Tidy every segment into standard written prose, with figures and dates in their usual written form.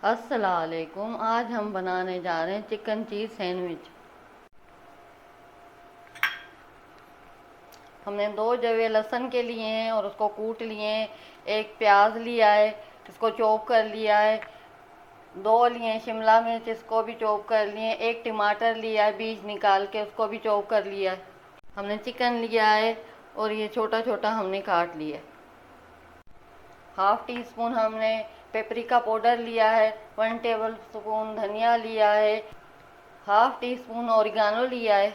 अस्सलामुअलैकुम। आज हम बनाने जा रहे हैं चिकन चीज़ सैंडविच। हमने 2 जवे लहसुन के लिए हैं और उसको कूट लिए हैं। एक प्याज लिया है, इसको चॉप कर लिया है। 2 लिए शिमला मिर्च, इसको भी चॉप कर लिए। एक टमाटर लिया है, बीज निकाल के उसको भी चॉप कर लिया है। हमने चिकन लिया है और ये छोटा छोटा हमने काट लिया है। हाफ़ टी स्पून हमने पेपरिका पाउडर लिया है। 1 टेबल स्पून धनिया लिया है। हाफ़ टी स्पून ओरिगानो लिया है।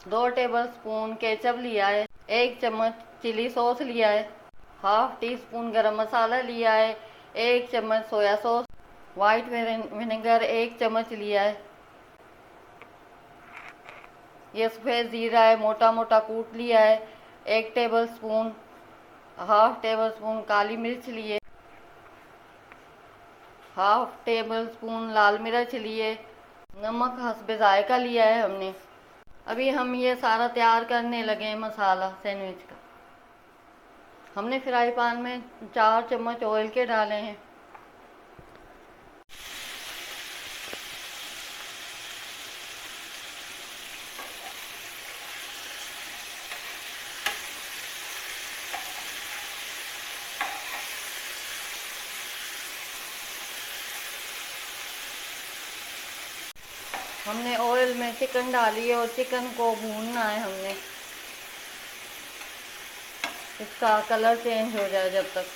2 टेबल स्पून केचप लिया है। 1 चम्मच चिली सॉस लिया है। हाफ़ टी स्पून गरम मसाला लिया है। 1 चम्मच सोया सॉस। वाइट विनेगर 1 चम्मच लिया है। ये सफ़ेद ज़ीरा है, मोटा मोटा कूट लिया है। 1 tablespoon, half tablespoon काली मिर्च लिए। हाफ़ टेबल स्पून लाल मिर्च लिए। नमक हस्बे जायका लिया है हमने। अभी हम ये सारा तैयार करने लगे हैं मसाला सैंडविच का। हमने फ्राई पैन में 4 चम्मच ऑयल के डाले हैं। हमने ऑयल में चिकन डाली है और चिकन को भूनना है हमने। इसका कलर चेंज हो जाए जब तक।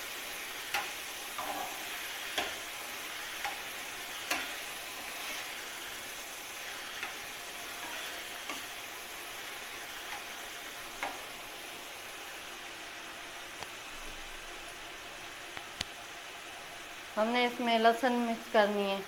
हमने इसमें लहसुन मिक्स करनी है।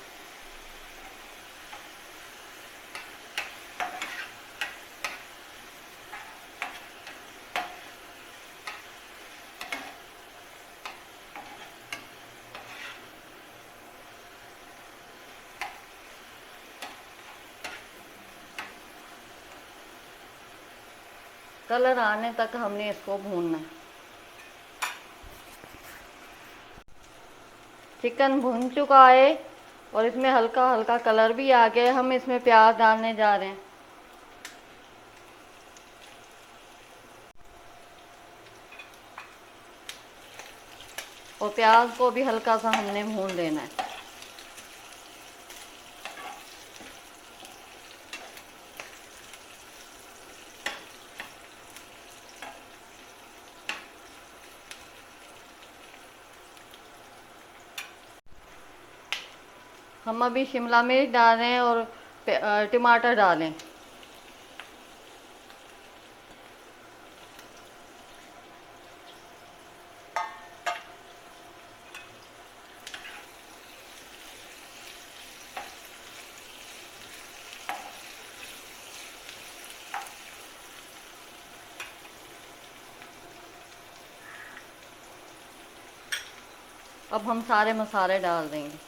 कलर आने तक हमने इसको भूनना है। चिकन भुन चुका है और इसमें हल्का हल्का कलर भी आ गया। हम इसमें प्याज डालने जा रहे हैं। और प्याज को भी हल्का सा हमने भून लेना है। हम अभी शिमला मिर्च डाल रहे हैं और टमाटर डालें। अब हम सारे मसाले डाल देंगे।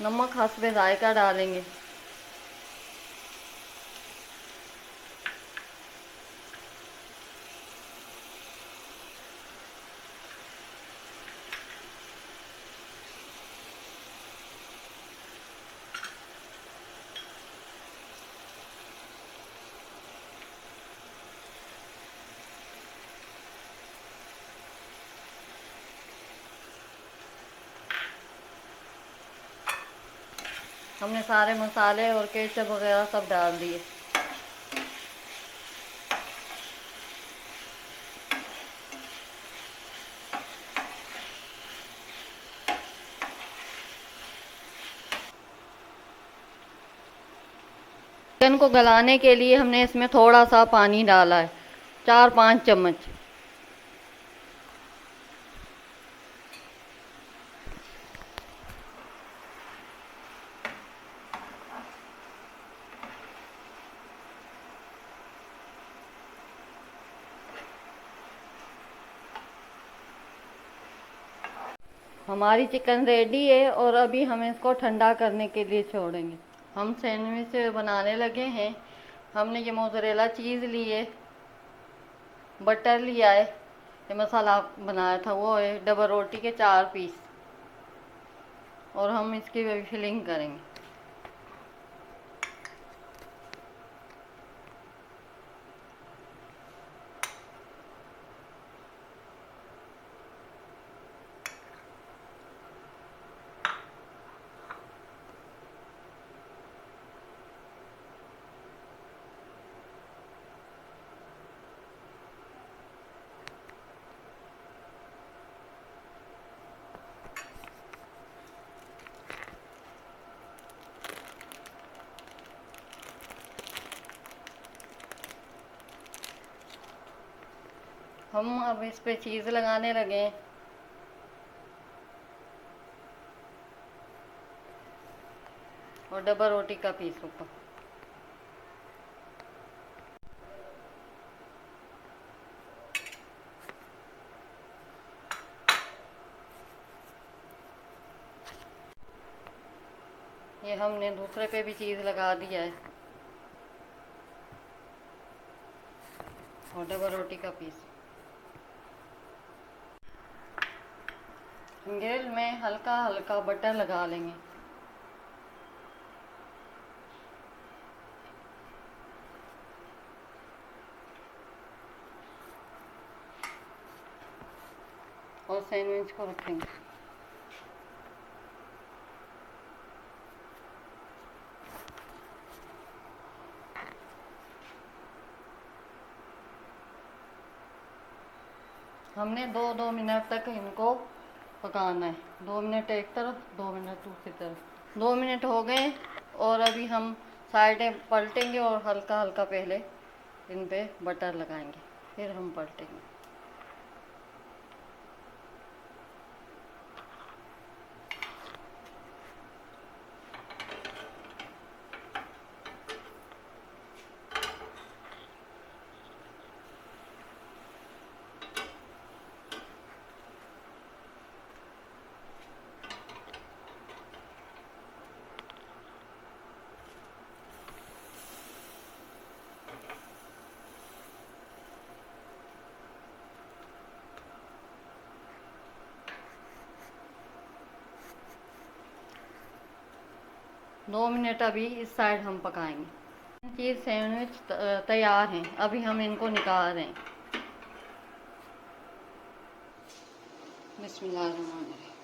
नमक हस्बे जायका डालेंगे। हमने सारे मसाले और केचप वगैरह सब डाल दिए। चिकन को गलाने के लिए हमने इसमें थोड़ा सा पानी डाला है, 4-5 चम्मच। हमारी चिकन रेडी है और अभी हम इसको ठंडा करने के लिए छोड़ेंगे। हम सैंडविच बनाने लगे हैं। हमने ये मोज़रेला चीज़ ली है, बटर लिया है, ये मसाला बनाया था वो है, डबल रोटी के 4 पीस, और हम इसकी फिलिंग करेंगे। हम अब इस पे चीज़ लगाने लगे हैं। और डबल रोटी का पीस ऊपर। ये हमने दूसरे पे भी चीज़ लगा दिया है, और डबल रोटी का पीस। ग्रिल में हल्का हल्का बटर लगा लेंगे। और सैंडविच को रखेंगे। हमने 2-2 मिनट तक इनको पकाना है। 2 मिनट एक तरफ, 2 मिनट दूसरी तरफ। 2 मिनट हो गए और अभी हम साइडें पलटेंगे और हल्का हल्का पहले इन पे बटर लगाएंगे, फिर हम पलटेंगे। दो मिनट अभी इस साइड हम पकाएंगे। चीज़ सैंडविच तैयार हैं। अभी हम इनको निकाल रहे हैं। बिस्मिल्लाहिर्रहमानिर्रहीम।